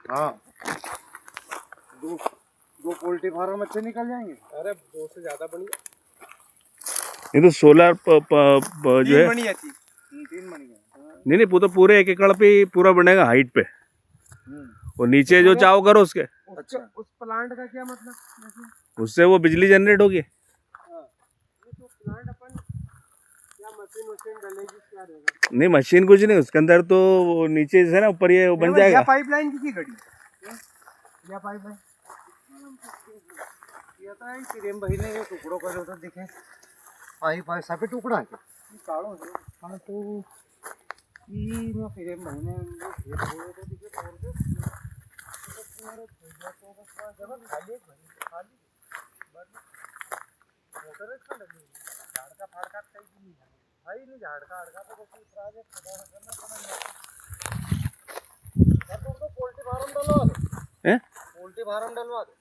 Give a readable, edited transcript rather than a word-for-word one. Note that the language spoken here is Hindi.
हाँ, दो दो पोल्ट्री फार्म अच्छे निकल जाएंगे। अरे 2 से ज्यादा बनी। ये तो सोलर जो है, 3 बनी थी। 3 बनी है। नहीं नहीं, वो तो पूरे 1 एकड़ पे ही पूरा बनेगा हाइट पे, और नीचे जो चाहो करो उसके। अच्छा, उस प्लांट का क्या मतलब? उससे वो बिजली जनरेट होगी। तो प्लांट अपन क्या मशीन डलेगी, क्या रहेगा? नहीं, मशीन कुछ नहीं उसके अंदर, तो वो नीचे से ना ऊपर ये वो बन जाएगा। पाइपलाइन की घड़ी या पाइपलाइन ये तो है प्रेम भाई ने ये टुकड़ों का जो तो दिखे पाइप है सब टुकड़ा है काढ़ो है। हाँ तो ई में प्रेम भाई ने ये तो दिखे तोड़ के तुम्हारे भैया को बस जब खाली खाली मोटर इसका लगी झाड़ का फाड़का कहीं भी नहीं है भाई। नहीं झाड़ का हड़का तो कुछ प्रोजेक्ट करना पड़ेगा। तो पोल्ट्री फार्म डलवा दो, हैं? पोल्ट्री फार्म डलवा दो।